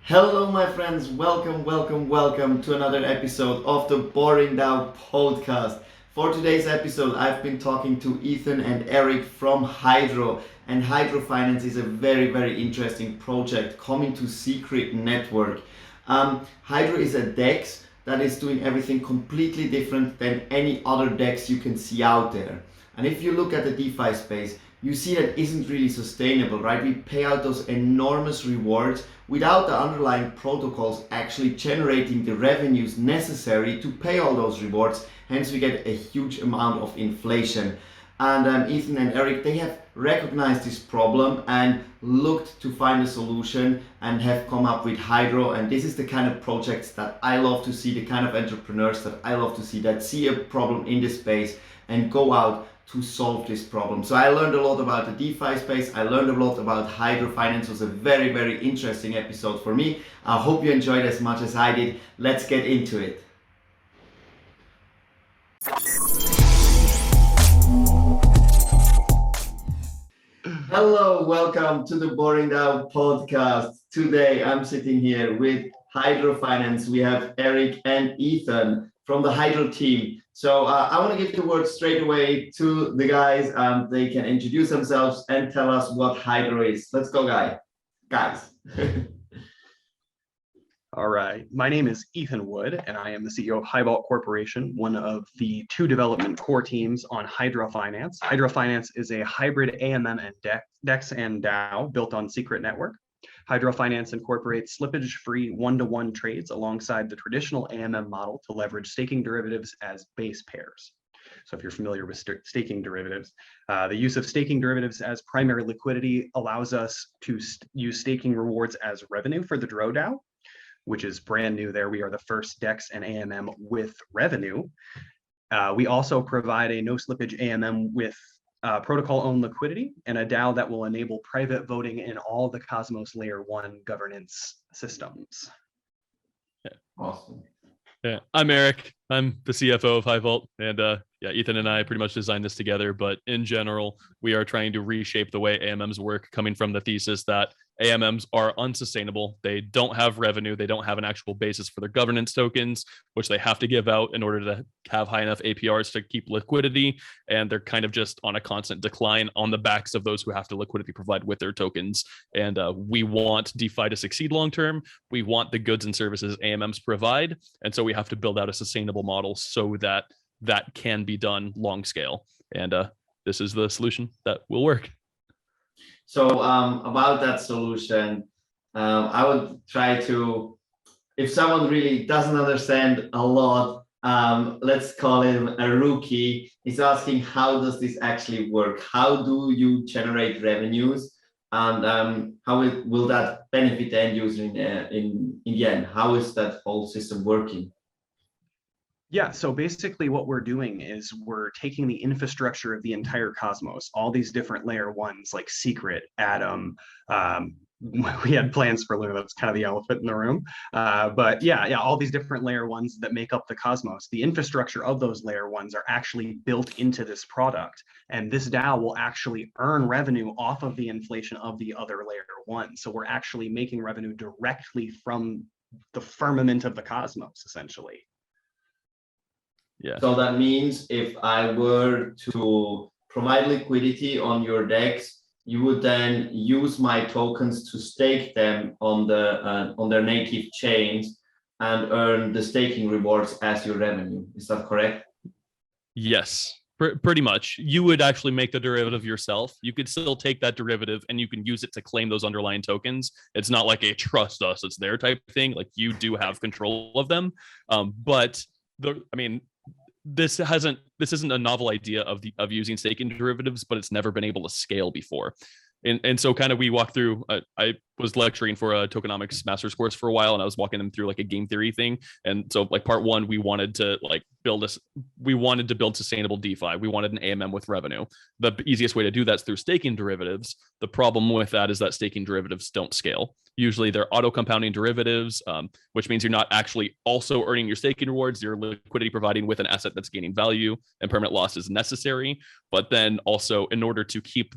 Hello, my friends. Welcome to another episode of the Boring DAO podcast. For today's episode, I've been talking to Ethan and Eric from Hydro. And Hydro Finance is a very interesting project coming to Secret Network. Hydro is a DEX that is doing everything completely different than any other DEX you can see out there. And if you look at the DeFi space, you see that isn't really sustainable, right? We pay out those enormous rewards without the underlying protocols actually generating the revenues necessary to pay all those rewards. Hence, we get a huge amount of inflation. And Ethan and Eric, they have recognized this problem and looked to find a solution and have come up with Hydro. And this is the kind of projects that I love to see, the kind of entrepreneurs that I love to see that see a problem in this space and go out to solve this problem. So I learned a lot about the DeFi space. I learned a lot about Hydro Finance. It was a very interesting episode for me. I hope you enjoyed as much as I did. Let's get into it. Hello, welcome to the Boring DAO podcast. Today I'm sitting here with Hydro Finance. We have Eric and Ethan from the Hydro team. So I want to give the word straight away to the guys. They can introduce themselves and tell us what Hydro is. Let's go, guys. All right. My name is Ethan Wood, and I am the CEO of Highvault Corporation, one of the two development core teams on Hydro Finance. Hydro Finance is a hybrid AMM and DEX and DAO built on Secret Network. Hydro Finance incorporates slippage-free one-to-one trades alongside the traditional AMM model to leverage staking derivatives as base pairs. So if you're familiar with staking derivatives, the use of staking derivatives as primary liquidity allows us to use staking rewards as revenue for the DAO, which is brand new there. We are the first DEX and AMM with revenue. We also provide a no slippage AMM with protocol-owned liquidity and a DAO that will enable private voting in all the Cosmos Layer 1 governance systems. Yeah. Awesome. Yeah, I'm Eric. I'm the CFO of Highvault, and Ethan and I pretty much designed this together. But in general, we are trying to reshape the way AMMs work, coming from the thesis that AMMs are unsustainable. They don't have revenue. They don't have an actual basis for their governance tokens, which they have to give out in order to have high enough APRs to keep liquidity. And they're kind of just on a constant decline on the backs of those who have to liquidity provide with their tokens. And we want DeFi to succeed long term. We want the goods and services AMMs provide. And so we have to build out a sustainable model so that that can be done long scale. And this is the solution that will work. So about that solution, I would try to, if someone really doesn't understand a lot, let's call him a rookie, is asking how does this actually work? How do you generate revenues? And how will that benefit the end user in the end? How is that whole system working? Yeah, so basically what we're doing is we're taking the infrastructure of the entire Cosmos, all these different layer ones like Secret, Atom. We had plans for Luna, that's kind of the elephant in the room. But yeah, all these different layer ones that make up the Cosmos. The infrastructure of those layer ones are actually built into this product. And this DAO will actually earn revenue off of the inflation of the other layer ones. So we're actually making revenue directly from the firmament of the Cosmos, essentially. Yeah. So that means if I were to provide liquidity on your DEX, you would then use my tokens to stake them on their native chains and earn the staking rewards as your revenue. Is that correct? Yes, pretty much. You would actually make the derivative yourself. You could still take that derivative and you can use it to claim those underlying tokens. It's not like a trust us, it's their type thing. Like you do have control of them. This isn't a novel idea of using staking derivatives, but it's never been able to scale before. And so kind of we walked through, I was lecturing for a tokenomics master's course for a while, and I was walking them through like a game theory thing. And so like part one, we wanted to build sustainable DeFi. We wanted an AMM with revenue. The easiest way to do that is through staking derivatives. The problem with that is that staking derivatives don't scale. Usually they're auto compounding derivatives, which means you're not actually also earning your staking rewards. You're liquidity providing with an asset that's gaining value, and permanent loss is necessary. But then also in order to keep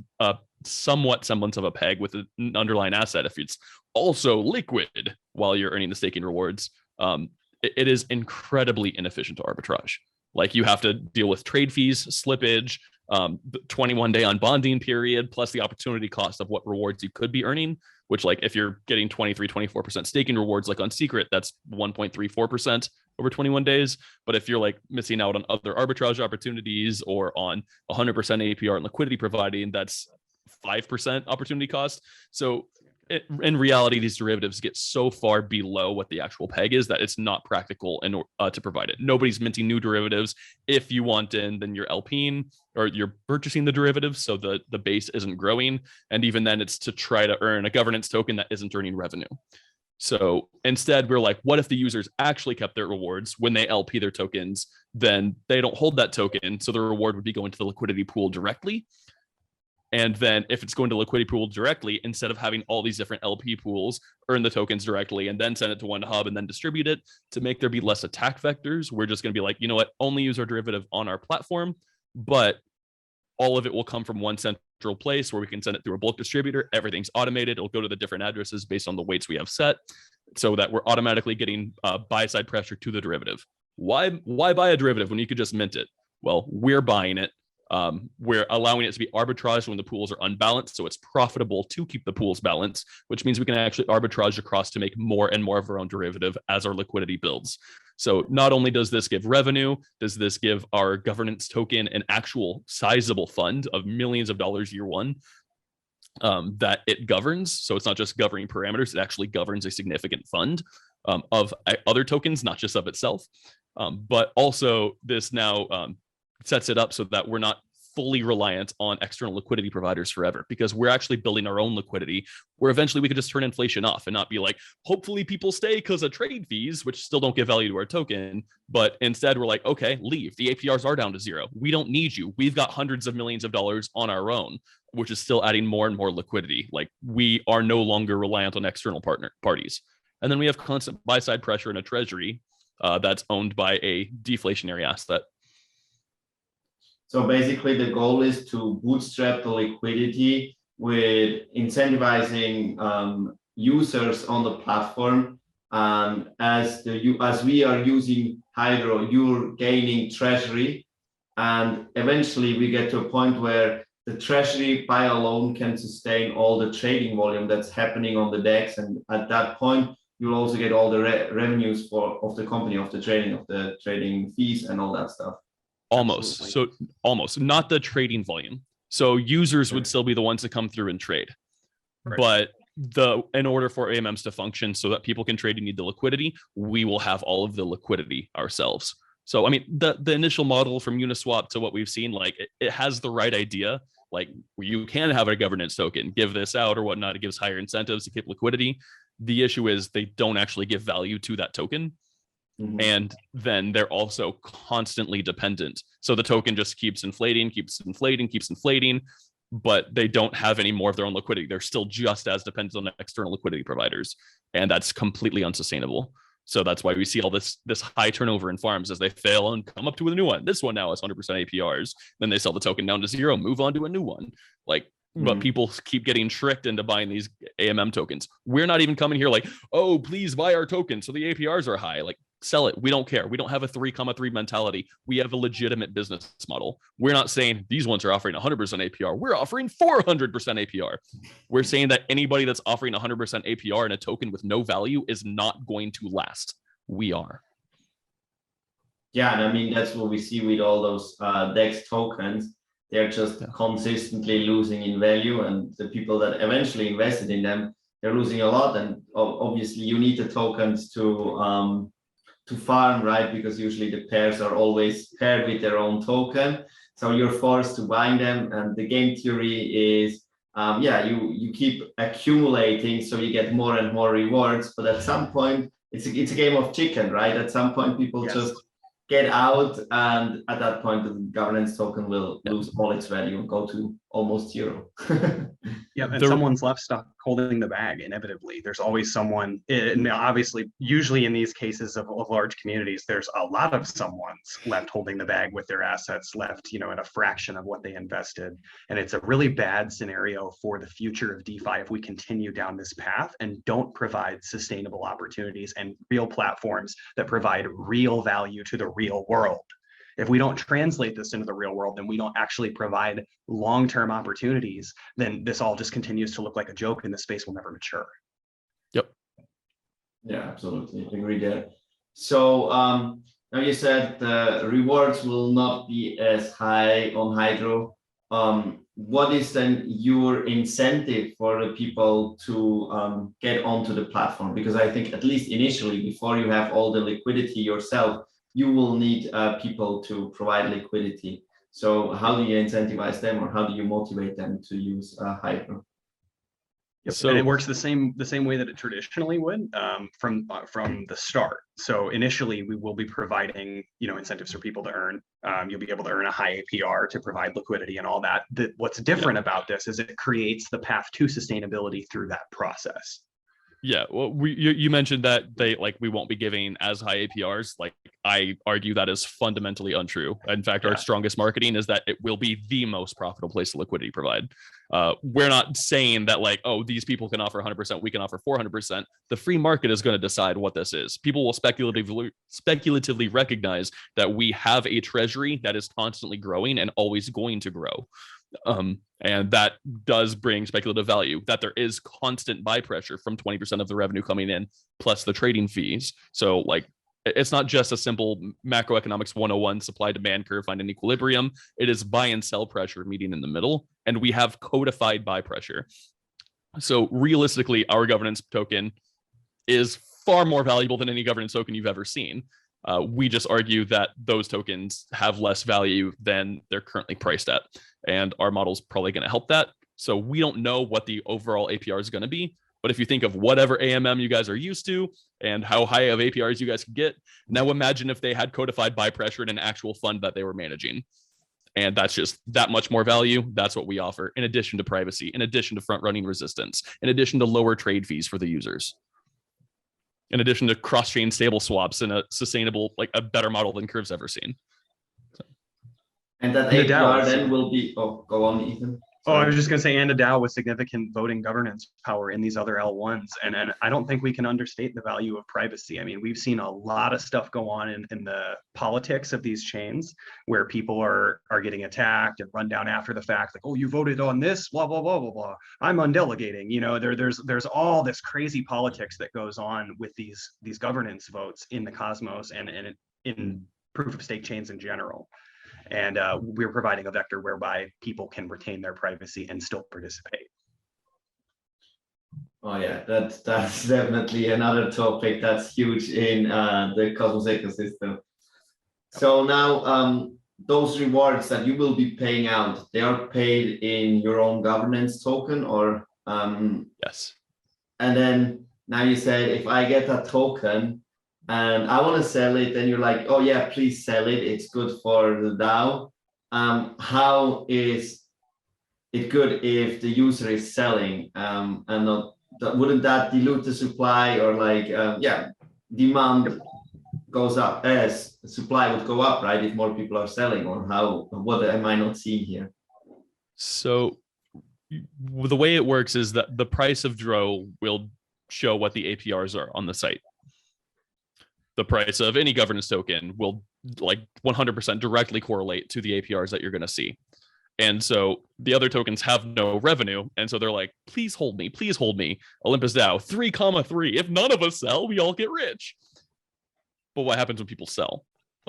somewhat semblance of a peg with an underlying asset, if it's also liquid, while you're earning the staking rewards. It is incredibly inefficient to arbitrage. Like, you have to deal with trade fees, slippage, 21-day unbonding period, plus the opportunity cost of what rewards you could be earning, which, like, if you're getting 24% staking rewards, like on Secret, that's 1.34% over 21 days. But if you're like missing out on other arbitrage opportunities or on 100% APR and liquidity providing, that's 5% opportunity cost. So in reality, these derivatives get so far below what the actual peg is that it's not practical to provide it. Nobody's minting new derivatives. If you want in, then you're LPing or you're purchasing the derivatives, so the base isn't growing. And even then, it's to try to earn a governance token that isn't earning revenue. So instead, we're like, what if the users actually kept their rewards when they LP their tokens? Then they don't hold that token, so the reward would be going to the liquidity pool directly. And then if it's going to liquidity pool directly, instead of having all these different LP pools earn the tokens directly and then send it to one hub and then distribute it, to make there be less attack vectors, we're just going to be like, you know what, only use our derivative on our platform, but all of it will come from one central place where we can send it through a bulk distributor. Everything's automated. It'll go to the different addresses based on the weights we have set, so that we're automatically getting buy side pressure to the derivative. Why buy a derivative when you could just mint it? Well, we're buying it. We're allowing it to be arbitraged when the pools are unbalanced, so it's profitable to keep the pools balanced, which means we can actually arbitrage across to make more and more of our own derivative as our liquidity builds. So not only does this give revenue, does this give our governance token an actual sizable fund of millions of dollars year one that it governs. So it's not just governing parameters, it actually governs a significant fund of other tokens, not just of itself. But also this now sets it up so that we're not fully reliant on external liquidity providers forever, because we're actually building our own liquidity where eventually we could just turn inflation off and not be like, hopefully people stay because of trade fees, which still don't give value to our token. But instead we're like, okay, leave. The APRs are down to zero. We don't need you. We've got hundreds of millions of dollars on our own, which is still adding more and more liquidity. Like, we are no longer reliant on external parties. And then we have constant buy side pressure in a treasury that's owned by a deflationary asset. So basically the goal is to bootstrap the liquidity with incentivizing users on the platform. As we are using Hydro, you're gaining treasury, and eventually we get to a point where the treasury by alone can sustain all the trading volume that's happening on the DEX, and at that point you'll also get all the revenues of the company, of the trading fees and all that stuff. Almost. Absolutely. So almost, not the trading volume. So users would still be the ones to come through and trade. Right. But in order for AMMs to function so that people can trade, you need the liquidity. We will have all of the liquidity ourselves. So, I mean, the initial model from Uniswap to what we've seen, like it has the right idea. Like, you can have a governance token, give this out or whatnot. It gives higher incentives to keep liquidity. The issue is they don't actually give value to that token. Mm-hmm. And then they're also constantly dependent. So the token just keeps inflating, but they don't have any more of their own liquidity. They're still just as dependent on external liquidity providers. And that's completely unsustainable. So that's why we see all this high turnover in farms as they fail and come up to a new one. This one now is 100% APRs. Then they sell the token down to zero, move on to a new one. Like, but people keep getting tricked into buying these AMM tokens. We're not even coming here like, oh, please buy our token so the APRs are high. Like, sell it. We don't care. We don't have a 3,3 mentality. We have a legitimate business model. We're not saying these ones are offering 100% APR. We're offering 400% APR. We're saying that anybody that's offering 100% APR in a token with no value is not going to last. We are. Yeah, and I mean, that's what we see with all those DEX tokens. They're just consistently losing in value, and the people that eventually invested in them, they're losing a lot. And obviously you need the tokens to farm, right? Because usually the pairs are always paired with their own token. So you're forced to buy them. And the game theory is, you keep accumulating so you get more and more rewards. But at some point, it's a game of chicken, right? At some point, people just get out, and at that point the governance token will lose all its value and go to almost zero. And someone's left stock holding the bag inevitably. There's always someone, and obviously, usually in these cases of large communities, there's a lot of someone's left holding the bag with their assets left, at a fraction of what they invested. And it's a really bad scenario for the future of DeFi if we continue down this path and don't provide sustainable opportunities and real platforms that provide real value to the real world. If we don't translate this into the real world, then we don't actually provide long-term opportunities, then this all just continues to look like a joke and the space will never mature. Yep. Yeah, absolutely. Agree there. So now you said the rewards will not be as high on Hydro. What is then your incentive for the people to get onto the platform? Because I think at least initially, before you have all the liquidity yourself, you will need people to provide liquidity. So how do you incentivize them, or how do you motivate them to use Hydro? Yep. So, and it works the same way that it traditionally would from the start. So initially, we will be providing incentives for people to earn. You'll be able to earn a high APR to provide liquidity and all that. What's different about this is it creates the path to sustainability through that process. Yeah, well, you mentioned that we won't be giving as high APRs. Like, I argue that is fundamentally untrue. In fact, our strongest marketing is that it will be the most profitable place to liquidity provide. We're not saying that these people can offer 100%, we can offer 400%. The free market is going to decide what this is. People will speculatively recognize that we have a treasury that is constantly growing and always going to grow. And that does bring speculative value, that there is constant buy pressure from 20% of the revenue coming in, plus the trading fees. So it's not just a simple macroeconomics 101 supply demand curve find an equilibrium. It is buy and sell pressure meeting in the middle, and we have codified buy pressure. So realistically, our governance token is far more valuable than any governance token you've ever seen. We just argue that those tokens have less value than they're currently priced at. And our model's probably going to help that. So we don't know what the overall APR is going to be. But if you think of whatever AMM you guys are used to and how high of APRs you guys can get, now imagine if they had codified buy pressure in an actual fund that they were managing. And that's just that much more value. That's what we offer, in addition to privacy, in addition to front-running resistance, in addition to lower trade fees for the users, in addition to cross-chain stable swaps and a sustainable, a better model than Curve's ever seen. So. And that APR then will be, go on, Ethan. Sorry. I was just going to say, and a DAO with significant voting governance power in these other L1s. And I don't think we can understate the value of privacy. I mean, we've seen a lot of stuff go on in the politics of these chains where people are getting attacked and run down after the fact, oh, you voted on this, blah, blah, blah, blah, blah. I'm undelegating. There's all this crazy politics that goes on with these governance votes in the Cosmos and in proof of stake chains in general. And we're providing a vector whereby people can retain their privacy and still participate. Oh yeah, that's definitely another topic that's huge in the Cosmos ecosystem. So now those rewards that you will be paying out, they are paid in your own governance token, or yes. And then now you say, if I get a token and I want to sell it, then you're like, oh yeah, please sell it. It's good for the DAO. How is it good if the user is selling and not? Wouldn't that dilute the supply, or demand goes up as supply would go up, right? If more people are selling, or how? What am I not seeing here? So the way it works is that the price of DRO will show what the APRs are on the site. The price of any governance token will 100% directly correlate to the APRs that you're going to see. And so the other tokens have no revenue. And so they're like, please hold me, please hold me. Olympus DAO 3,3. If none of us sell, we all get rich. But what happens when people sell?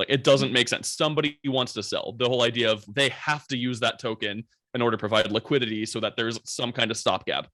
It doesn't make sense. Somebody wants to sell. The whole idea of they have to use that token in order to provide liquidity so that there's some kind of stopgap.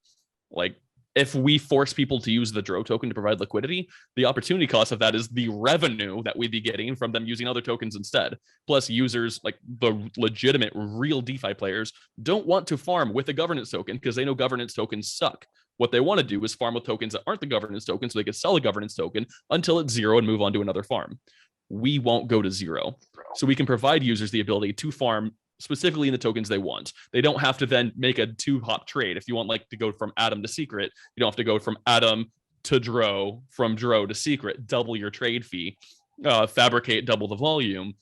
If we force people to use the DRO token to provide liquidity, the opportunity cost of that is the revenue that we'd be getting from them using other tokens instead. Plus, users, the legitimate real DeFi players, don't want to farm with a governance token because they know governance tokens suck. What they want to do is farm with tokens that aren't the governance token so they can sell a governance token until it's zero and move on to another farm. We won't go to zero. So we can provide users the ability to farm specifically in the tokens they want. They don't have to then make a 2-hop trade. If you want like to go from Atom to Secret, you don't have to go from Atom to Dro, from Dro to Secret, double your trade fee, fabricate double the volume.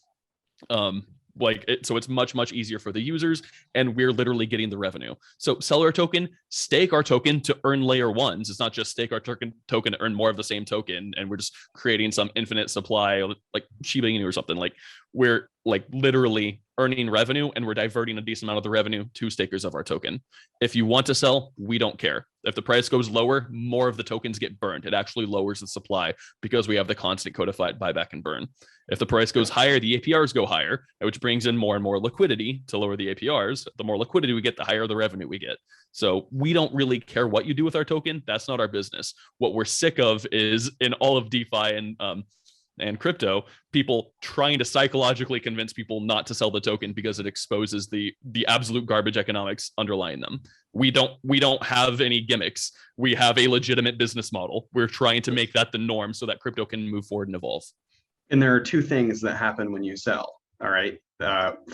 So it's much easier for the users, and we're literally getting the revenue. So sell our token, stake our token to earn layer ones. It's not just stake our token to earn more of the same token, and we're just creating some infinite supply like Shiba Inu or something. Like we're like literally earning revenue, and we're diverting a decent amount of the revenue to stakers of our token. If you want to sell, we don't care. If the price goes lower, more of the tokens get burned. It actually lowers the supply because we have the constant codified buyback and burn. If the price goes higher, the APRs go higher, which brings in more and more liquidity to lower the APRs. The more liquidity we get, the higher the revenue we get. So we don't really care what you do with our token. That's not our business. What we're sick of is in all of DeFi and crypto, people trying to psychologically convince people not to sell the token because it exposes the absolute garbage economics underlying them. We don't have any gimmicks. We have a legitimate business model. We're trying to make that the norm so that crypto can move forward and evolve. And there are two things that happen when you sell. All right.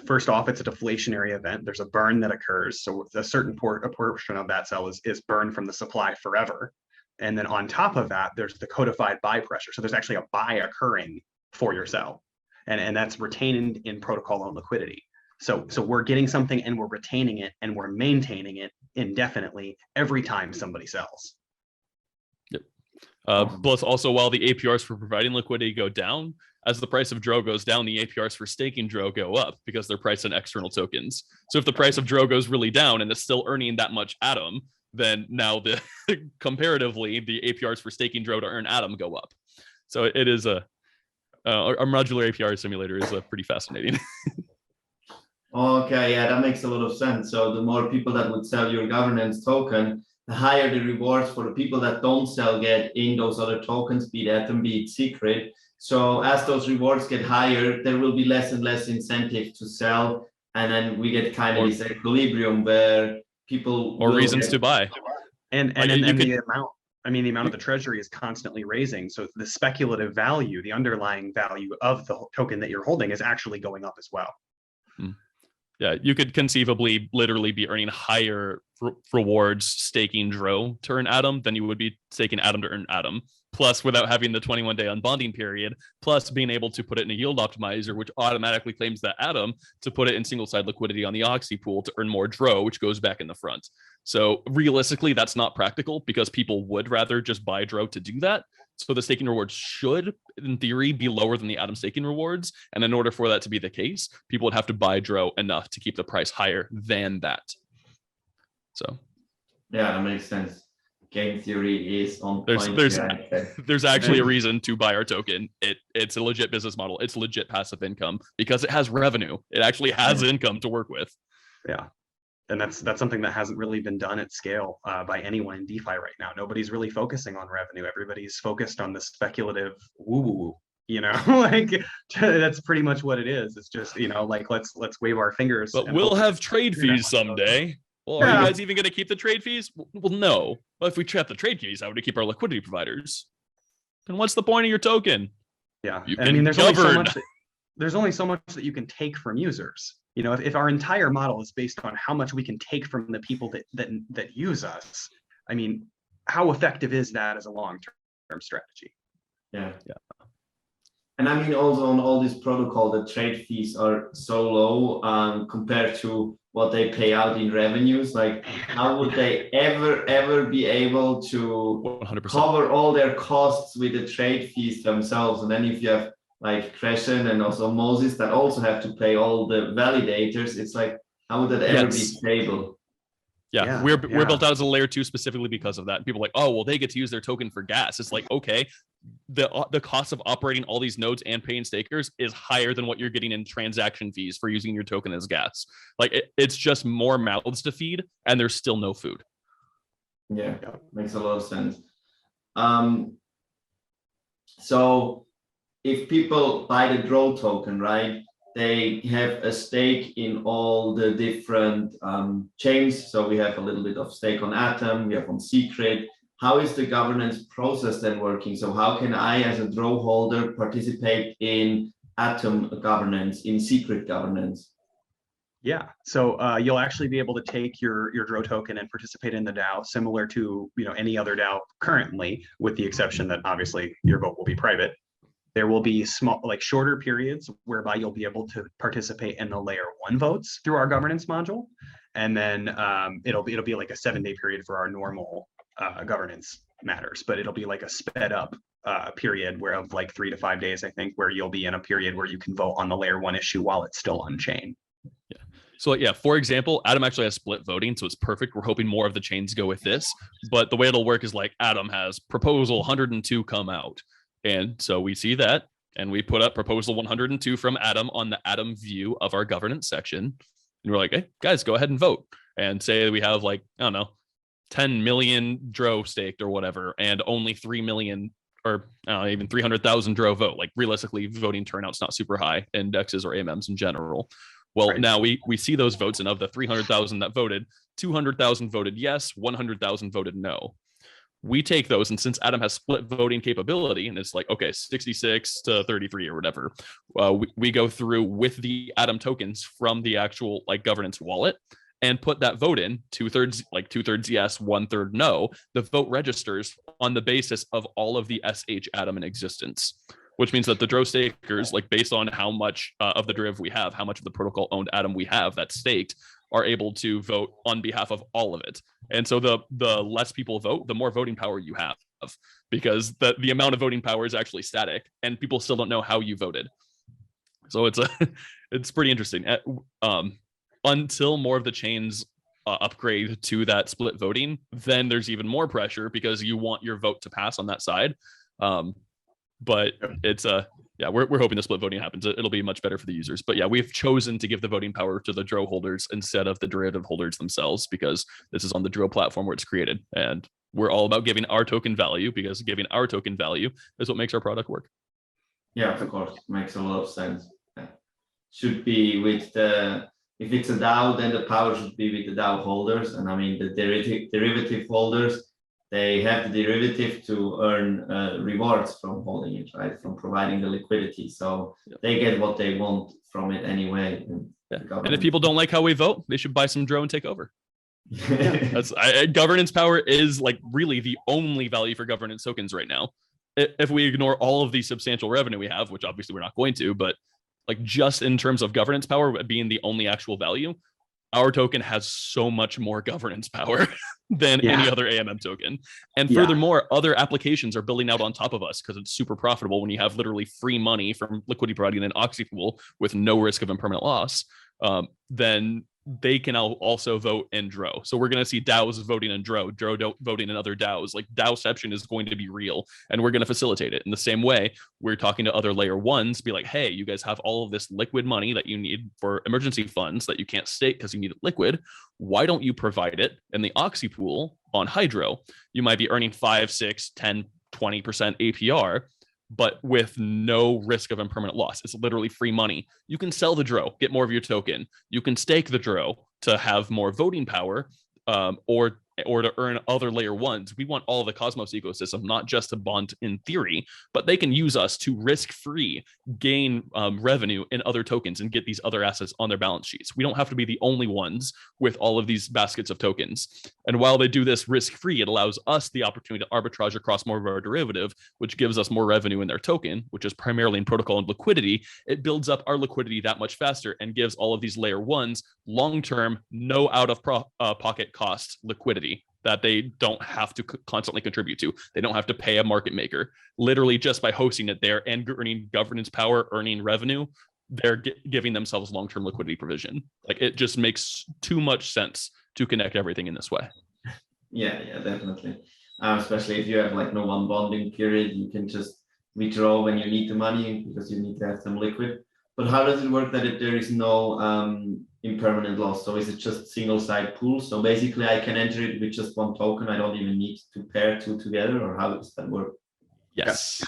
First off, it's a deflationary event. There's a burn that occurs. So a certain portion of that sell is burned from the supply forever. And then on top of that, there's the codified buy pressure. So there's actually a buy occurring for your sell. And that's retained in protocol on liquidity. So we're getting something and we're retaining it and we're maintaining it indefinitely every time somebody sells. Yep. Plus also, while the APRs for providing liquidity go down, as the price of Dro goes down, the APRs for staking Dro go up because they're priced in external tokens. So if the price of Dro goes really down and it's still earning that much Atom, then now comparatively the APRs for staking Dro to earn Atom go up. So it is a modular APR simulator is pretty fascinating. Okay, yeah, that makes a lot of sense. So the more people that would sell your governance token, the higher the rewards for the people that don't sell get in those other tokens, be it Atom, be it Secret. So as those rewards get higher, there will be less and less incentive to sell, and then we get kind of this equilibrium where people or reasons to buy. And the amount of the treasury is constantly raising. So the speculative value, the underlying value of the token that you're holding is actually going up as well. Yeah, you could conceivably literally be earning higher rewards staking Dro to earn Atom than you would be staking Atom to earn Atom. Plus, without having the 21-day unbonding period, plus being able to put it in a yield optimizer, which automatically claims that Atom to put it in single side liquidity on the Oxy pool to earn more Dro, which goes back in the front. So realistically, that's not practical because people would rather just buy Dro to do that. So the staking rewards should, in theory, be lower than the Atom staking rewards. And in order for that to be the case, people would have to buy Dro enough to keep the price higher than that. So, yeah, that makes sense. Game theory is on point. There's actually a reason to buy our token. It's a legit business model. It's legit passive income because it has revenue. It actually has income to work with. Yeah. And that's something that hasn't really been done at scale by anyone in DeFi right now. Nobody's really focusing on revenue. Everybody's focused on the speculative woo-woo, like that's pretty much what it is. It's just, like let's wave our fingers. But we'll have trade fees someday. Well, are you guys even going to keep the trade fees? Well, no. But if we trap the trade fees, how would we keep our liquidity providers? Then what's the point of your token? Yeah, there's only so much that you can take from users. If our entire model is based on how much we can take from the people that use us, how effective is that as a long-term strategy? Yeah. And also on all this protocol, the trade fees are so low compared to what they pay out in revenues. Like, how would they ever be able to 100%. cover all their costs with the trade fees themselves? And then if you have like Crescent and also Moses that also have to pay all the validators, it's like, how would that ever be stable? Yeah, we're built out as a layer 2 specifically because of that. People are like, oh, well, they get to use their token for gas. It's like, okay, the cost of operating all these nodes and paying stakers is higher than what you're getting in transaction fees for using your token as gas. Like it's just more mouths to feed, and there's still no food. Yeah, makes a lot of sense. So if people buy the Dro token, right, they have a stake in all the different chains. So we have a little bit of stake on Atom, we have on Secret. How is the governance process then working? So how can I, as a Dro holder, participate in Atom governance, in Secret governance? Yeah, so you'll actually be able to take your DRO token and participate in the DAO, similar to any other DAO currently, with the exception that obviously your vote will be private. There will be small, like shorter periods whereby you'll be able to participate in the layer 1 votes through our governance module, and then it'll be like a 7-day period for our normal governance matters, but it'll be like a sped up period where of like 3 to 5 days, I think, where you'll be in a period where you can vote on the layer 1 issue while it's still on chain. Yeah. So yeah, for example, Atom actually has split voting, so it's perfect. We're hoping more of the chains go with this, but the way it'll work is like Atom has proposal 102 come out. And so we see that, and we put up proposal 102 from Atom on the Atom view of our governance section. And we're like, hey, guys, go ahead and vote. And say we have like, I don't know, 10 million DRO staked or whatever, and only 3 million or even 300,000 DRO vote. Like realistically, voting turnout's not super high in DEXs or AMMs in general. Well, right. Now we see those votes, and of the 300,000 that voted, 200,000 voted yes, 100,000 voted no. We take those, and since Atom has split voting capability, and it's like, okay, 66 to 33 or whatever, we go through with the Atom tokens from the actual like governance wallet and put that vote in, 2/3, like 2/3 yes, 1/3 no. The vote registers on the basis of all of the SH Atom in existence, which means that the DRO stakers, like based on how much of the derivative we have, how much of the protocol owned Atom we have that's staked, are able to vote on behalf of all of it. And so the less people vote, the more voting power you have, because the amount of voting power is actually static, and people still don't know how you voted. So it's pretty interesting. Until more of the chains upgrade to that split voting, then there's even more pressure because you want your vote to pass on that side. But it's yeah, we're hoping the split voting happens. It'll be much better for the users. But yeah, we've chosen to give the voting power to the DRO holders instead of the derivative holders themselves, because this is on the DRO platform where it's created, and we're all about giving our token value, because giving our token value is what makes our product work. Yeah, of course, makes a lot of sense. Yeah. Should be with the, if it's a DAO, then the power should be with the DAO holders, and I mean the derivative holders. They have the derivative to earn rewards from holding it, right? From providing the liquidity. So they get what they want from it anyway. Yeah. And if people don't like how we vote, they should buy some DRO and take over. That's governance power is like really the only value for governance tokens right now. If we ignore all of the substantial revenue we have, which obviously we're not going to, but like just in terms of governance power being the only actual value, our token has so much more governance power than any other AMM token. And furthermore, other applications are building out on top of us because it's super profitable when you have literally free money from liquidity providing an Oxy pool with no risk of impermanent loss. Then they can also vote in DRO. So we're going to see DAOs voting in DRO voting in other DAOs. Like DAOception is going to be real, and we're going to facilitate it. In the same way, we're talking to other layer ones, be like, hey, you guys have all of this liquid money that you need for emergency funds that you can't stake because you need it liquid. Why don't you provide it in the Oxy pool on Hydro? You might be earning 5, 6, 10, 20% APR, but with no risk of impermanent loss. It's literally free money. You can sell the DRO, get more of your token. You can stake the DRO to have more voting power, or to earn other layer ones. We want all of the Cosmos ecosystem, not just to bond in theory, but they can use us to risk-free gain revenue in other tokens and get these other assets on their balance sheets. We don't have to be the only ones with all of these baskets of tokens. And while they do this risk-free, it allows us the opportunity to arbitrage across more of our derivative, which gives us more revenue in their token, which is primarily in protocol and liquidity. It builds up our liquidity that much faster and gives all of these layer ones long-term, no out-of-pocket cost liquidity that they don't have to constantly contribute to. They don't have to pay a market maker. Literally, just by hosting it there and earning governance power, earning revenue, they're giving themselves long-term liquidity provision. Like, it just makes too much sense to connect everything in this way. Yeah, definitely. Especially if you have like no one bonding period, you can just withdraw when you need the money because you need to have some liquid. But how does it work that there is no impermanent loss? So is it just single side pool? So basically I can enter it with just one token. I don't even need to pair two together, or how does that work? Yes.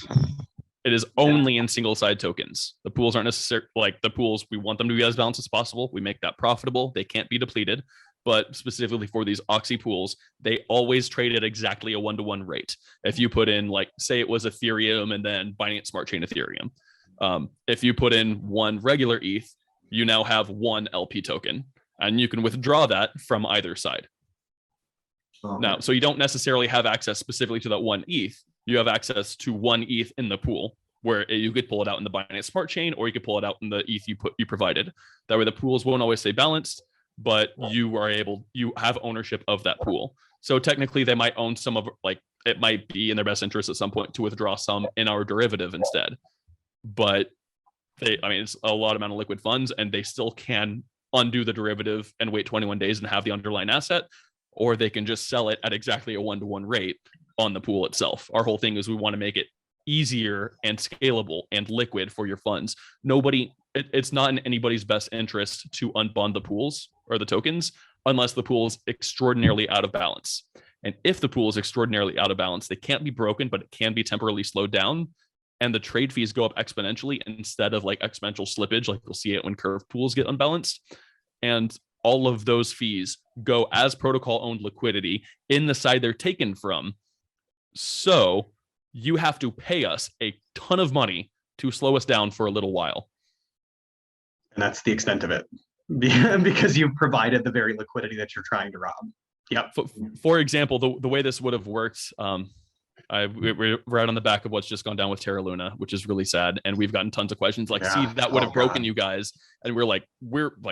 It is only in single side tokens. The pools aren't necessarily like the pools. We want them to be as balanced as possible. We make that profitable. They can't be depleted. But specifically for these Oxy pools, they always trade at exactly a 1-to-1 rate. If you put in, like, say it was Ethereum and then Binance Smart Chain Ethereum. If you put in one regular ETH, you now have one LP token, and you can withdraw that from either side. Okay. Now, so you don't necessarily have access specifically to that one ETH. You have access to one ETH in the pool, where you could pull it out in the Binance Smart Chain, or you could pull it out in the ETH you provided. That way, the pools won't always stay balanced, but you have ownership of that pool. So technically, they might own some of, like, it might be in their best interest at some point to withdraw some in our derivative instead. But it's a lot amount of liquid funds, and they still can undo the derivative and wait 21 days and have the underlying asset, or they can just sell it at exactly a 1-to-1 rate on the pool itself. Our whole thing is we want to make it easier and scalable and liquid for your funds. It's not in anybody's best interest to unbond the pools or the tokens unless the pool is extraordinarily out of balance. And if the pool is extraordinarily out of balance, they can't be broken, but it can be temporarily slowed down. And the trade fees go up exponentially instead of like exponential slippage, like you'll see it when curve pools get unbalanced. And all of those fees go as protocol owned liquidity in the side they're taken from. So you have to pay us a ton of money to slow us down for a little while. And that's the extent of it, because you've provided the very liquidity that you're trying to rob. Yep. For example, the way this would have worked, we're right on the back of what's just gone down with Terra Luna, which is really sad. And we've gotten tons of questions like, see, that would have broken you guys. And we're like,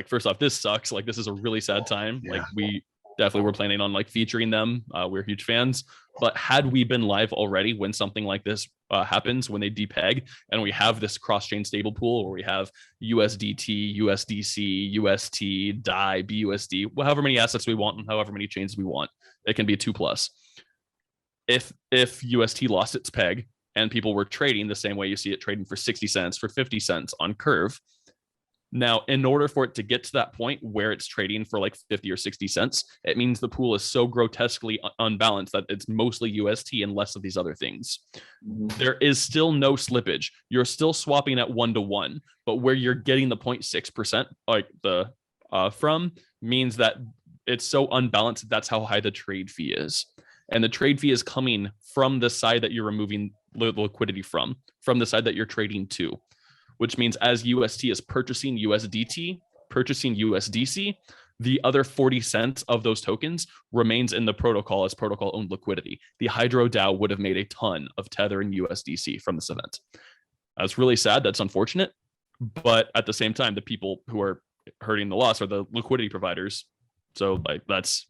first off, this sucks. Like, this is a really sad time. Yeah. Like, we definitely were planning on like featuring them. We're huge fans. But had we been live already when something like this happens, when they depeg, and we have this cross-chain stable pool where we have USDT, USDC, UST, DAI, BUSD, however many assets we want and however many chains we want, it can be a 2+. If UST lost its peg and people were trading the same way you see it trading for 60 cents, for 50 cents on Curve, now, in order for it to get to that point where it's trading for like 50 or 60 cents, it means the pool is so grotesquely unbalanced that it's mostly UST and less of these other things. Mm-hmm. There is still no slippage. You're still swapping at 1-to-1, but where you're getting the 0.6% like the from means that it's so unbalanced. That's how high the trade fee is. And the trade fee is coming from the side that you're removing the liquidity from the side that you're trading to. Which means as UST is purchasing USDT, purchasing USDC, the other 40 cents of those tokens remains in the protocol as protocol-owned liquidity. The Hydro DAO would have made a ton of Tether and USDC from this event. That's really sad. That's unfortunate. But at the same time, the people who are hurting the loss are the liquidity providers. So like that's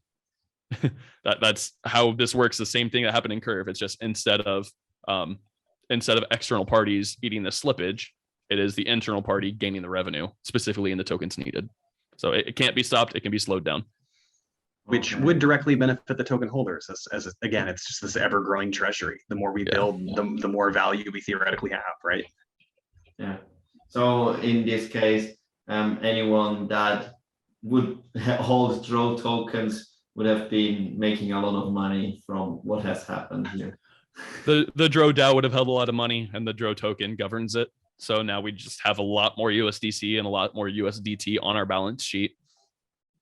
how this works. The same thing that happened in Curve. It's just instead of external parties eating the slippage, it is the internal party gaining the revenue, specifically in the tokens needed. So it can't be stopped. It can be slowed down. Which would directly benefit the token holders. As again, it's just this ever-growing treasury. The more we build, the more value we theoretically have, right? Yeah. So in this case, anyone that would hold draw tokens would have been making a lot of money from what has happened here. The Dro DAO would have held a lot of money, and the Dro token governs it. So now we just have a lot more USDC and a lot more USDT on our balance sheet.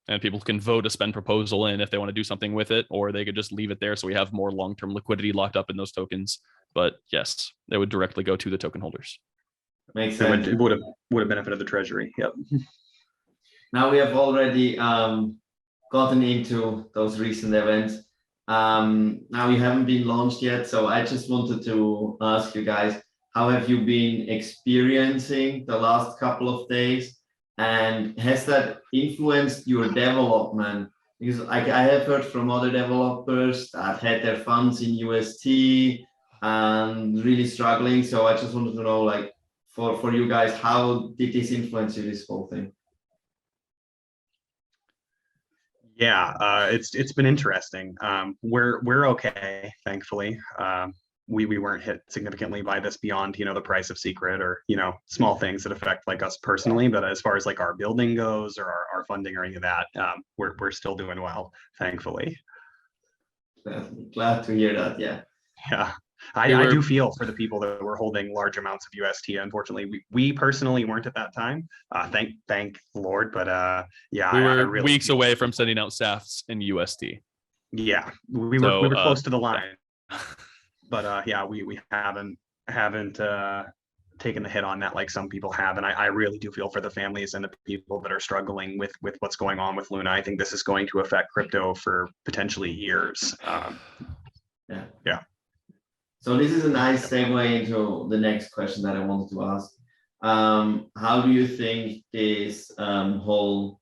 And people can vote a spend proposal in if they want to do something with it, or they could just leave it there so we have more long-term liquidity locked up in those tokens. But yes, they would directly go to the token holders. Makes sense. It would have benefited the treasury. Yep. Now we have already gotten into those recent events. Now you haven't been launched yet, so I just wanted to ask you guys, how have you been experiencing the last couple of days? And has that influenced your development? Because I have heard from other developers that had their funds in UST and really struggling. So I just wanted to know, like, for you guys, how did this influence you, this whole thing? Yeah, it's been interesting. We're okay, thankfully. We weren't hit significantly by this beyond, the price of secret or, small things that affect like us personally. But as far as like our building goes or our funding or any of that, we're still doing well, thankfully. Glad to hear that. Yeah. Yeah. I do feel for the people that were holding large amounts of UST. Unfortunately, we personally weren't at that time. Thank the Lord. But yeah, we were really weeks away from sending out SAFs in UST. Yeah, we were close to the line. But yeah, we haven't taken the hit on that like some people have. And I really do feel for the families and the people that are struggling with what's going on with Luna. I think this is going to affect crypto for potentially years. Yeah. So this is a nice segue into the next question that I wanted to ask. How do you think this whole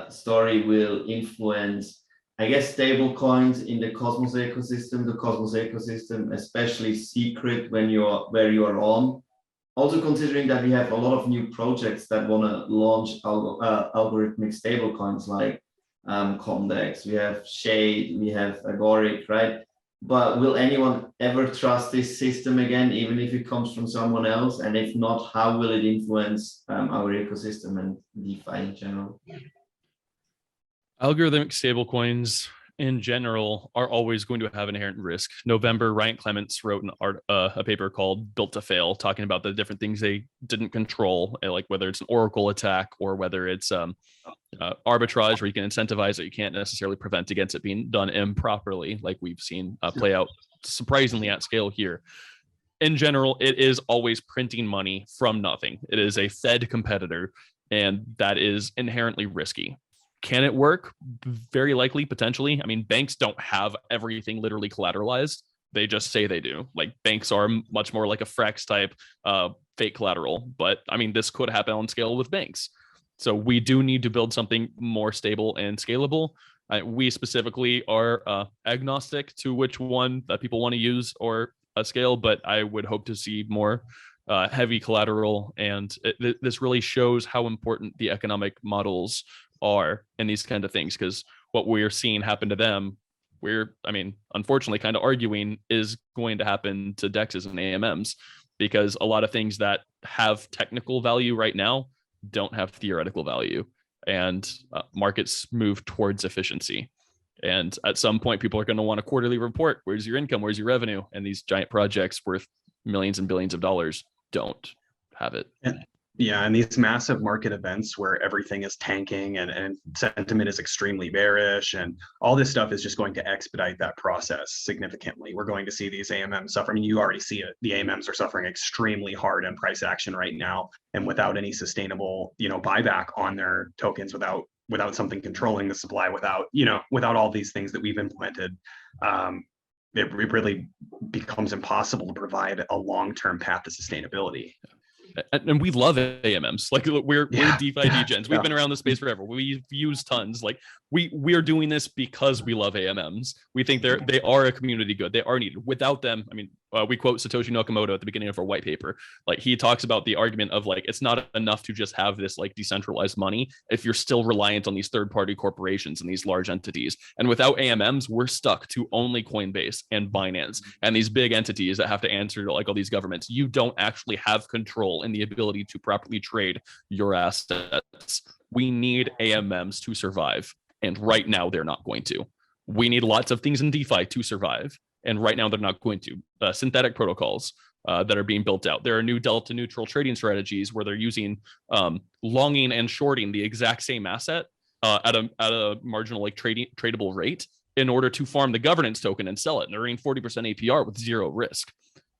story will influence, I guess, stable coins in the Cosmos ecosystem, especially secret where you are on? Also considering that we have a lot of new projects that want to launch algorithmic stable coins like Comdex, we have Shade, we have Agoric, right? But will anyone ever trust this system again, even if it comes from someone else? And if not, how will it influence our ecosystem and DeFi in general? Algorithmic stablecoins in general are always going to have inherent risk. November, Ryan Clements wrote a paper called Built to Fail, talking about the different things they didn't control, like whether it's an Oracle attack or whether it's arbitrage, where you can incentivize it, you can't necessarily prevent against it being done improperly, like we've seen play out surprisingly at scale here. In general, it is always printing money from nothing. It is a Fed competitor, and that is inherently risky. Can it work? Very likely, potentially. I mean, banks don't have everything literally collateralized. They just say they do. Like, banks are much more like a Frex type fake collateral. But I mean, this could happen on scale with banks. So we do need to build something more stable and scalable. We specifically are agnostic to which one that people want to use or a scale, but I would hope to see more heavy collateral. And this really shows how important the economic models are in these kind of things, because what we're seeing happen to them, unfortunately kind of arguing is going to happen to DEXs and AMMs, because a lot of things that have technical value right now don't have theoretical value, and markets move towards efficiency. And at some point, people are going to want a quarterly report. Where's your income? Where's your revenue? And these giant projects worth millions and billions of dollars don't have it. Yeah, and these massive market events where everything is tanking and sentiment is extremely bearish, and all this stuff is just going to expedite that process significantly. We're going to see these AMMs suffer. I mean, you already see it. The AMMs are suffering extremely hard in price action right now, and without any sustainable, buyback on their tokens, without something controlling the supply, without all these things that we've implemented, it really becomes impossible to provide a long-term path to sustainability. And we love AMMs. Like, we're DeFi degens. We've been around the space forever. We've used tons. Like, we are doing this because we love AMMs. We think they are a community good. They are needed. Without them, I mean, we quote Satoshi Nakamoto at the beginning of our white paper. Like, he talks about the argument of, like, it's not enough to just have this like decentralized money if you're still reliant on these third-party corporations and these large entities. And without AMMs, we're stuck to only Coinbase and Binance and these big entities that have to answer to like all these governments. You don't actually have control and the ability to properly trade your assets. We need AMMs to survive, and right now they're not going to. We need lots of things in DeFi to survive, and right now they're not going to. Synthetic protocols that are being built out. There are new delta neutral trading strategies where they're using longing and shorting the exact same asset at a marginal like tradable rate in order to farm the governance token and sell it, and they're earning 40% APR with zero risk.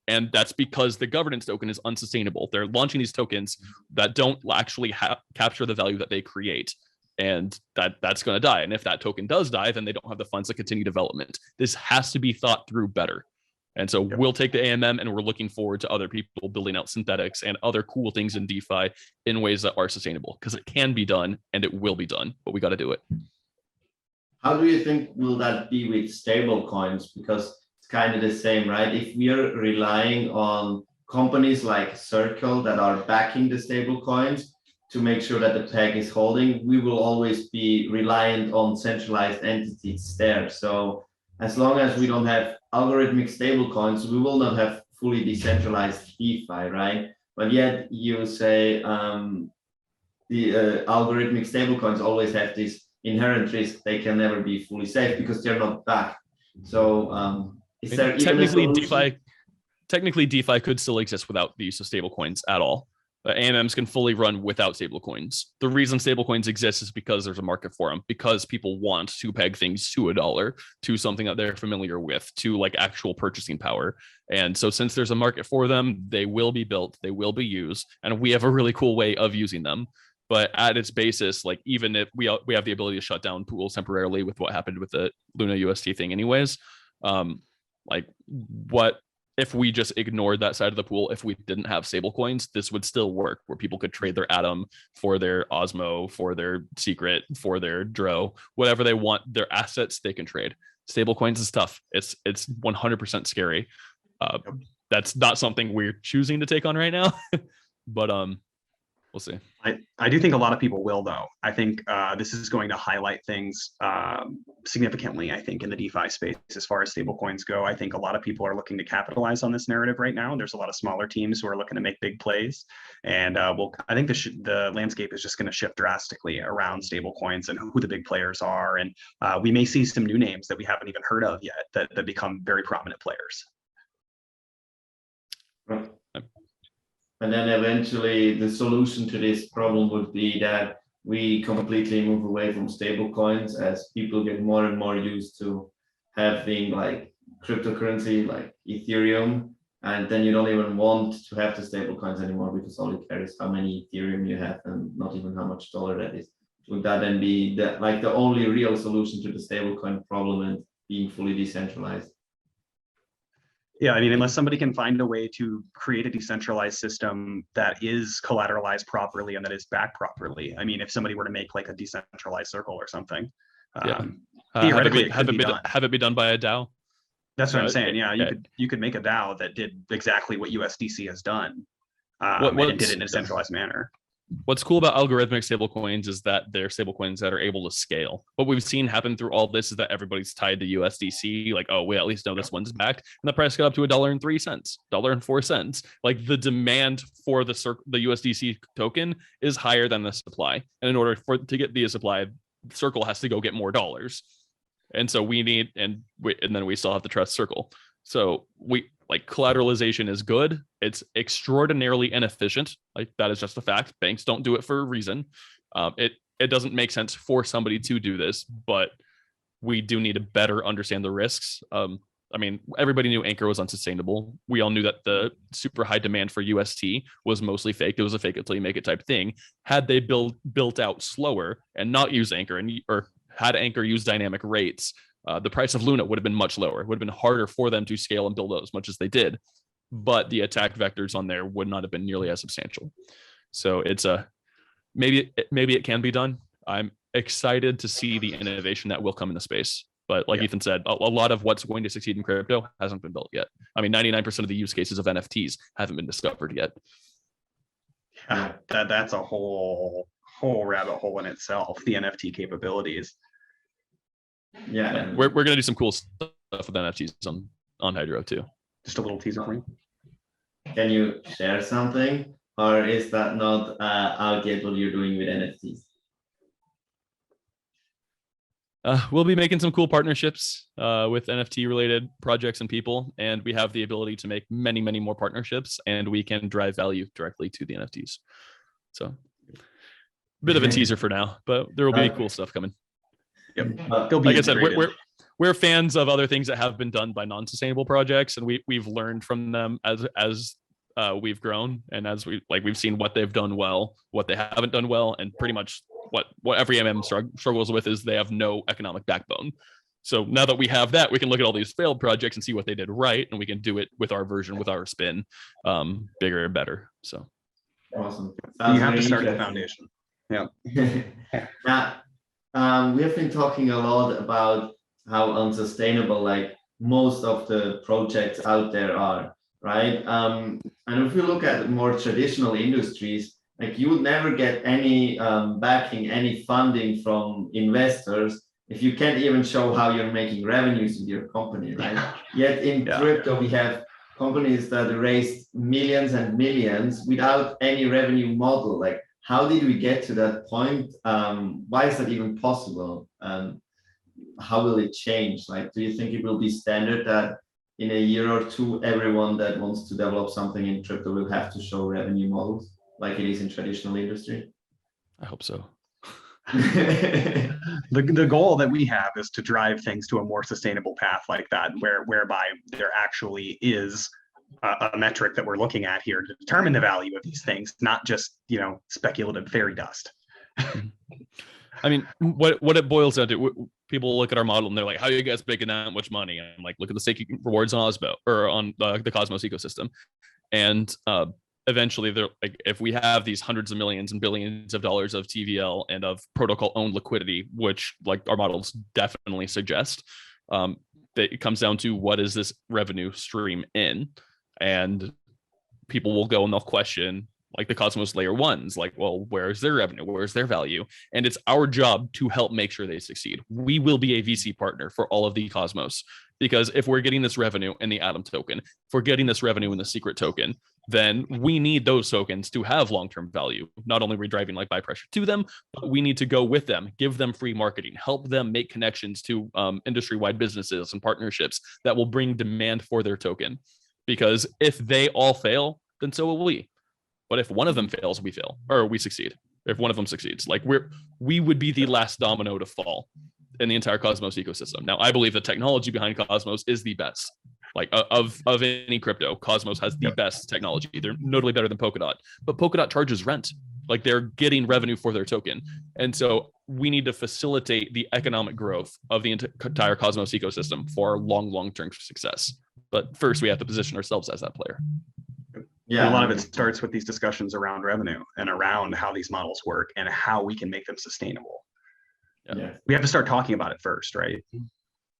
And that's because the governance token is unsustainable. They're launching these tokens that don't actually capture the value that they create. And that's going to die. And if that token does die, then they don't have the funds to continue development. This has to be thought through better. And so we'll take the AMM, and we're looking forward to other people building out synthetics and other cool things in DeFi in ways that are sustainable, because it can be done and it will be done, but we got to do it. How do you think will that be with stable coins? Because it's kind of the same, right? If we are relying on companies like Circle that are backing the stable coins to make sure that the peg is holding, we will always be reliant on centralized entities there. So as long as we don't have algorithmic stable coins, we will not have fully decentralized DeFi, right? But yet you say the algorithmic stable coins always have this inherent risk. They can never be fully safe because they're not backed. So is there technically DeFi could still exist without the use of stable coins at all. AMMs can fully run without stablecoins. The reason stablecoins exist is because there's a market for them, because people want to peg things to a dollar, to something that they're familiar with, to like actual purchasing power. And so since there's a market for them, they will be built, they will be used, and we have a really cool way of using them. But at its basis, like even if we have the ability to shut down pools temporarily with what happened with the LUNA UST thing anyways, like what if we just ignored that side of the pool, if we didn't have stable coins, this would still work where people could trade their Atom for their Osmo, for their Secret, for their Dro, whatever they want, their assets they can trade. Stable coins is tough. It's 100% scary. That's not something we're choosing to take on right now, but we'll see. I do think a lot of people will, though. I think this is going to highlight things significantly, I think, in the DeFi space as far as stablecoins go. I think a lot of people are looking to capitalize on this narrative right now. There's a lot of smaller teams who are looking to make big plays. And I think the landscape is just going to shift drastically around stablecoins and who the big players are. And we may see some new names that we haven't even heard of yet that become very prominent players. Right. And then eventually the solution to this problem would be that we completely move away from stable coins as people get more and more used to having like cryptocurrency like Ethereum. And then you don't even want to have the stable coins anymore because all you care is how many Ethereum you have and not even how much dollar that is. Would that then be the only real solution to the stablecoin problem and being fully decentralized? Yeah, I mean, unless somebody can find a way to create a decentralized system that is collateralized properly and that is backed properly. I mean, if somebody were to make like a decentralized circle or something, theoretically, have it be done by a DAO. That's what I'm saying. Yeah, you could make a DAO that did exactly what USDC has done, and did it in a decentralized manner. What's cool about algorithmic stablecoins is that they're stablecoins that are able to scale. What we've seen happen through all this is that everybody's tied to USDC. Like, oh, we at least know this one's backed, and the price got up to $1.03, $1.04. Like the demand for the USDC token is higher than the supply, and in order to get the supply, Circle has to go get more dollars, and so we need and then we still have to trust Circle. So collateralization is good. It's extraordinarily inefficient. Like that is just a fact. Banks don't do it for a reason. It doesn't make sense for somebody to do this, but we do need to better understand the risks. I mean, everybody knew Anchor was unsustainable. We all knew that the super high demand for UST was mostly fake. It was a fake it till you make it type thing. Had they built out slower and not use Anchor or had Anchor use dynamic rates, the price of Luna would have been much lower. It would have been harder for them to scale and build out as much as they did, but the attack vectors on there would not have been nearly as substantial. So it's maybe it can be done. I'm excited to see the innovation that will come in the space. But like Ethan said, a lot of what's going to succeed in crypto hasn't been built yet. I mean, 99% of the use cases of NFTs haven't been discovered yet. Yeah, that's a whole rabbit hole in itself, the NFT capabilities. Yeah, we're gonna do some cool stuff with NFTs on Hydro too. Just a little teaser for you. Can you share something, or is that not out yet what you're doing with NFTs? We'll be making some cool partnerships with NFT related projects and people, and we have the ability to make many more partnerships, and we can drive value directly to the NFTs. So a bit of a teaser for now, but there will be cool stuff coming. Yep. Like I said, we're fans of other things that have been done by non-sustainable projects, and we've learned from them as we've grown, and as we've seen what they've done well, what they haven't done well, and pretty much what every MM struggles with is they have no economic backbone. So now that we have that, we can look at all these failed projects and see what they did right, and we can do it with our version, with our spin, bigger and better. So awesome. You have to start at the foundation. Yeah. Now, we have been talking a lot about how unsustainable like most of the projects out there are, right? And if we look at more traditional industries, like you would never get any backing, any funding from investors if you can't even show how you're making revenues with your company, right? Yet in crypto, we have companies that raised millions and millions without any revenue model. Like, how did we get to that point? Why is that even possible? How will it change? Like, do you think it will be standard that in a year or two, everyone that wants to develop something in crypto will have to show revenue models? like it is in traditional industry? I hope so. The goal that we have is to drive things to a more sustainable path like that, whereby there actually is a metric that we're looking at here to determine the value of these things, not just, speculative fairy dust. I mean, what it boils down to, people look at our model and they're like, how are you guys making that much money? And I'm like, look at the staking rewards on Osmo or on the Cosmos ecosystem. And eventually they're like, if we have these hundreds of millions and billions of dollars of TVL and of protocol owned liquidity, which like our models definitely suggest, that it comes down to what is this revenue stream in? And people will go and they'll question like the Cosmos layer ones, like, well, where's their revenue? Where's their value? And it's our job to help make sure they succeed. We will be a VC partner for all of the Cosmos, because if we're getting this revenue in the Atom token, if we're getting this revenue in the secret token, then we need those tokens to have long-term value. Not only are we driving like buy pressure to them, but we need to go with them, give them free marketing, help them make connections to industry-wide businesses and partnerships that will bring demand for their token. Because if they all fail, then so will we. But if one of them fails, we fail, or we succeed. If one of them succeeds, like we would be the last domino to fall in the entire Cosmos ecosystem. Now, I believe the technology behind Cosmos is the best. Like of any crypto, Cosmos has the best technology. They're notably better than Polkadot, but Polkadot charges rent. Like they're getting revenue for their token. And so we need to facilitate the economic growth of the entire Cosmos ecosystem for long-term success. But first we have to position ourselves as that player. Yeah, a lot of it starts with these discussions around revenue and around how these models work and how we can make them sustainable. Yeah. We have to start talking about it first, right?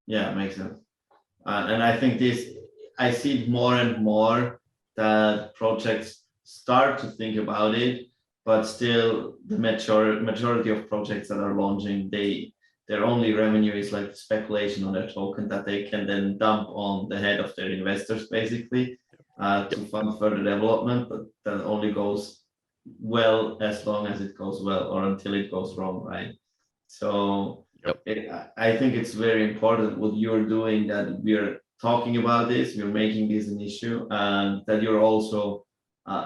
Yeah, it makes sense. And I think I see it more and more that projects start to think about it, but still the majority of projects that are launching, their only revenue is like speculation on their token that they can then dump on the head of their investors, basically, to fund further development. But that only goes well as long as it goes well, or until it goes wrong, right? So I think it's very important what you're doing, that we're talking about this, we're making this an issue, and that you're also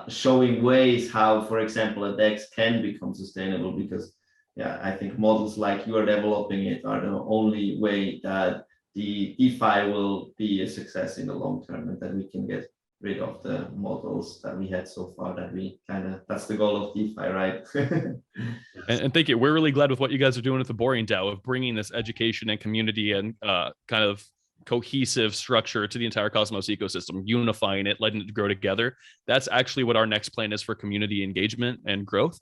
showing ways how, for example, a DEX can become sustainable. Because I think models like you are developing it are the only way that the DeFi will be a success in the long term, and that we can get rid of the models that we had so far, that we that's the goal of DeFi, right? And thank you. We're really glad with what you guys are doing with the Boring DAO, of bringing this education and community and kind of cohesive structure to the entire Cosmos ecosystem, unifying it, letting it grow together. That's actually what our next plan is for community engagement and growth.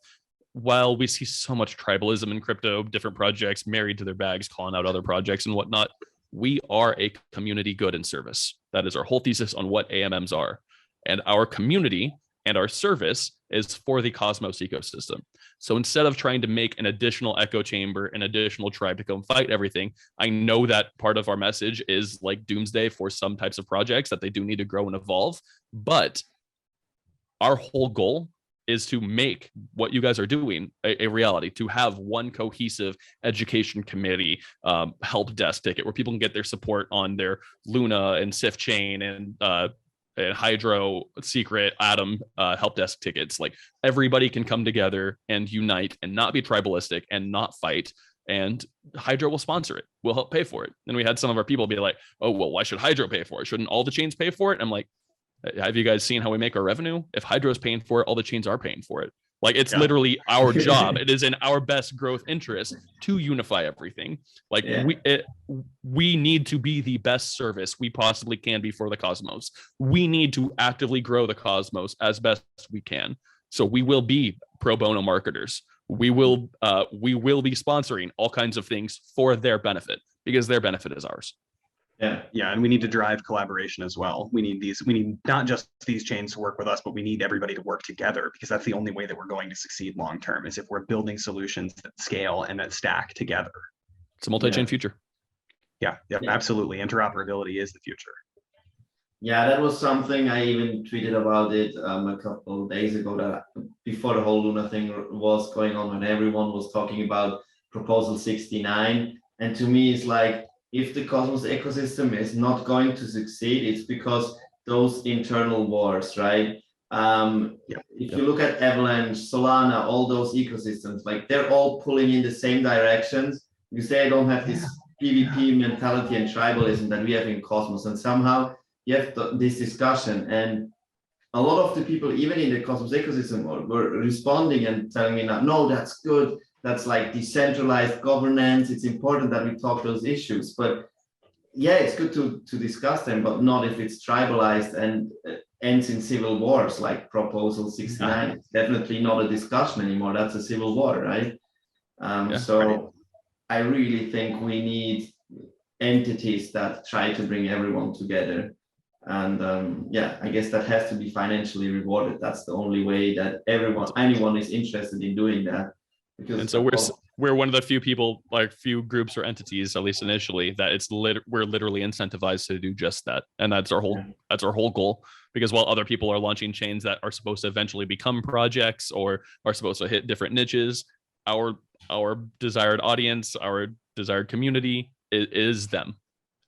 While we see so much tribalism in crypto, different projects married to their bags, calling out other projects and whatnot, we are a community good and service. That is our whole thesis on what AMMs are. And our community and our service is for the Cosmos ecosystem. So instead of trying to make an additional echo chamber, an additional tribe to come fight everything, I know that part of our message is like doomsday for some types of projects, that they do need to grow and evolve. But our whole goal is to make what you guys are doing a reality, to have one cohesive education committee, help desk ticket, where people can get their support on their Luna and SIF chain and Hydro, Secret, Atom help desk tickets. Like everybody can come together and unite and not be tribalistic and not fight. And Hydro will sponsor it. We'll help pay for it. And we had some of our people be like, oh, well, why should Hydro pay for it? Shouldn't all the chains pay for it? I'm like, have you guys seen how we make our revenue? If Hydro is paying for it, all the chains are paying for it. Like it's literally our job. It is in our best growth interest to unify everything. Like we need to be the best service we possibly can be for the Cosmos. We need to actively grow the Cosmos as best we can. So we will be pro bono marketers. We will be sponsoring all kinds of things for their benefit, because their benefit is ours. Yeah, and we need to drive collaboration as well. We need not just these chains to work with us, but we need everybody to work together, because that's the only way that we're going to succeed long term, is if we're building solutions that scale and that stack together. It's a multi-chain future. Yeah, absolutely. Interoperability is the future. Yeah, that was something I even tweeted about it a couple of days ago, that before the whole Luna thing was going on, when everyone was talking about Proposal 69. And to me, it's like, if the Cosmos ecosystem is not going to succeed, it's because those internal wars, right? If you look at Avalanche, Solana, all those ecosystems, like they're all pulling in the same directions because they don't have this PvP mentality and tribalism that we have in Cosmos. And somehow you have this discussion, and a lot of the people, even in the Cosmos ecosystem, were responding and telling me, no, that's good. That's like decentralized governance. It's important that we talk those issues. But yeah, it's good to discuss them, but not if it's tribalized and ends in civil wars like Proposal 69. It's definitely not a discussion anymore. That's a civil war, right? So I really think we need entities that try to bring everyone together. And yeah, I guess that has to be financially rewarded. That's the only way that anyone is interested in doing that. And so we're one of the few people, like few groups or entities, at least initially, that we're literally incentivized to do just that. And that's our whole goal. Because while other people are launching chains that are supposed to eventually become projects or are supposed to hit different niches, our desired audience, our desired community is them.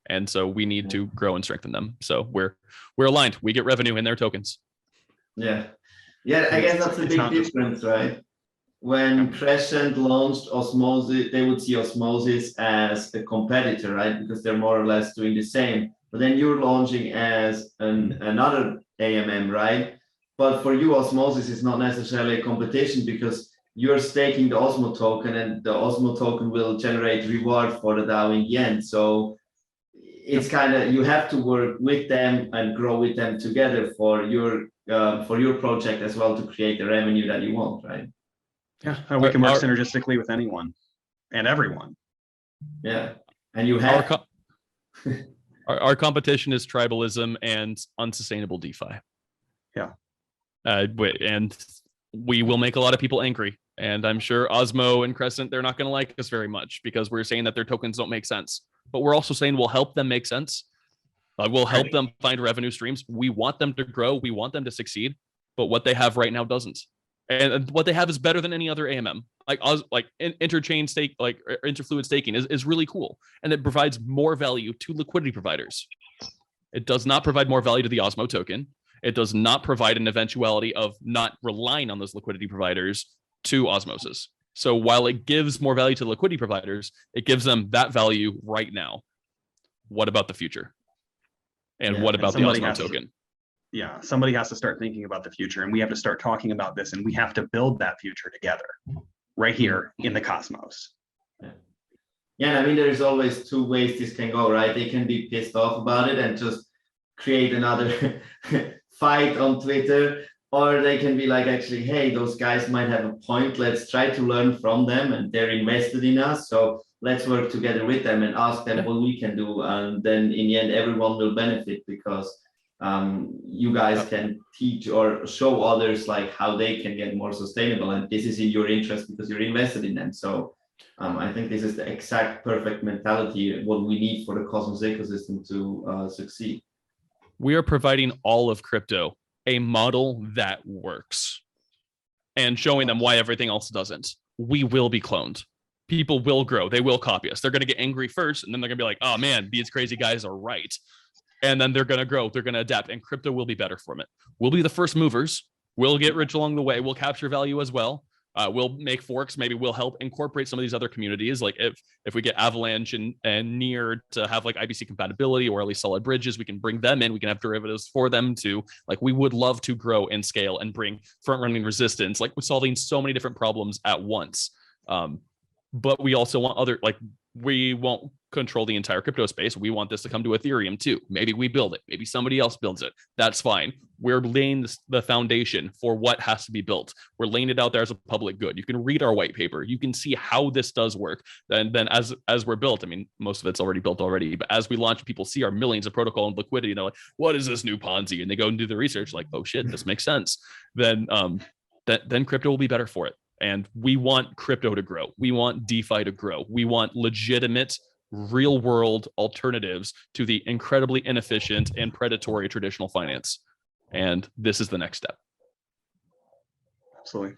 And so we need to grow and strengthen them. So we're aligned. We get revenue in their tokens. Yeah. I guess that's a big difference, right? When Crescent launched Osmosis, they would see Osmosis as a competitor, right? Because they're more or less doing the same. But then you're launching as another AMM, right? But for you, Osmosis is not necessarily a competition because you're staking the Osmo token, and the Osmo token will generate reward for the DAO in the end. So it's kind of, you have to work with them and grow with them together for your project as well to create the revenue that you want, right? Yeah, we can work synergistically with anyone and everyone. Yeah, and you have our competition is tribalism and unsustainable DeFi. Yeah, and we will make a lot of people angry. And I'm sure Osmo and Crescent, they're not going to like us very much because we're saying that their tokens don't make sense. But we're also saying we'll help them make sense. We'll help them find revenue streams. We want them to grow. We want them to succeed. But what they have right now doesn't. And what they have is better than any other AMM. Like interchain stake, like interfluid staking is really cool. And it provides more value to liquidity providers. It does not provide more value to the Osmo token. It does not provide an eventuality of not relying on those liquidity providers to osmosis. So while it gives more value to liquidity providers, it gives them that value right now. What about the future? And what about the Osmo token? Somebody has to start thinking about the future, and we have to start talking about this, and we have to build that future together right here in the Cosmos. Yeah, I mean, there's always two ways this can go, right? They can be pissed off about it and just create another fight on Twitter, or they can be like, actually, hey, those guys might have a point. Let's try to learn from them, and they're invested in us. So let's work together with them and ask them what we can do. And then in the end, everyone will benefit because you guys can teach or show others like how they can get more sustainable. And this is in your interest because you're invested in them. So I think this is the exact perfect mentality, what we need for the Cosmos ecosystem to succeed. We are providing all of crypto a model that works and showing them why everything else doesn't. We will be cloned. People will grow. They will copy us. They're going to get angry first, and then they're going to be like, oh man, these crazy guys are right. And then they're going to grow. They're going to adapt, and crypto will be better from it. We'll be the first movers. We'll get rich along the way. We'll capture value as well. We'll make forks. Maybe we'll help incorporate some of these other communities. Like if we get Avalanche and Near to have like IBC compatibility or at least solid bridges, we can bring them in. We can have derivatives for them too. Like we would love to grow and scale and bring front running resistance. Like we're solving so many different problems at once. But we also want we won't control the entire crypto space. We want this to come to Ethereum too. Maybe we build it. Maybe somebody else builds it. That's fine. We're laying the foundation for what has to be built. We're laying it out there as a public good. You can read our white paper. You can see how this does work. And then as we're built, I mean, most of it's already built already, but as we launch, people see our millions of protocol and liquidity. And they're like, what is this new Ponzi? And they go and do the research like, oh shit, this makes sense. Then crypto will be better for it. And we want crypto to grow. We want DeFi to grow. We want legitimate, real world alternatives to the incredibly inefficient and predatory traditional finance. And this is the next step. Absolutely.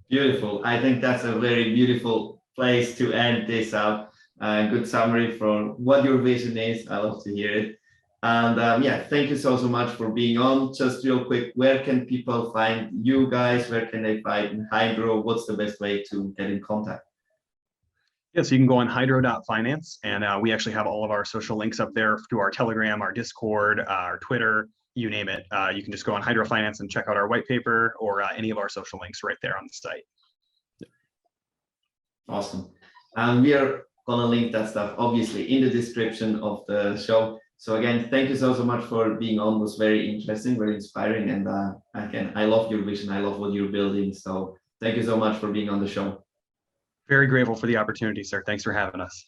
Beautiful. I think that's a very beautiful place to end this up. Good summary for what your vision is. I love to hear it. And yeah, thank you so much for being on. Just real quick, where can people find you guys? Where can they find Hydro? What's the best way to get in contact? Yeah, so you can go on hydro.finance, and we actually have all of our social links up there to our Telegram, our Discord, our Twitter, you name it. You can just go on Hydro Finance and check out our white paper or any of our social links right there on the site. Awesome. And we are gonna link that stuff obviously in the description of the show. So again, thank you so much for being on. It was very interesting, very inspiring, and again, I love your vision. I love what you're building. So thank you so much for being on the show. Very grateful for the opportunity, sir. Thanks for having us.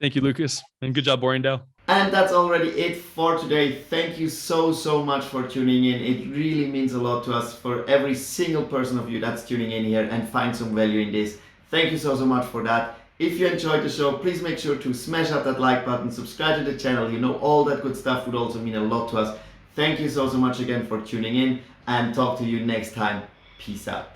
Thank you, Lucas, and good job, Boring DAO. And that's already it for today. Thank you so much for tuning in. It really means a lot to us, for every single person of you that's tuning in here and find some value in this. Thank you so much for that. If you enjoyed the show, please make sure to smash up that like button, subscribe to the channel. You know, all that good stuff would also mean a lot to us. Thank you so much again for tuning in, and talk to you next time. Peace out.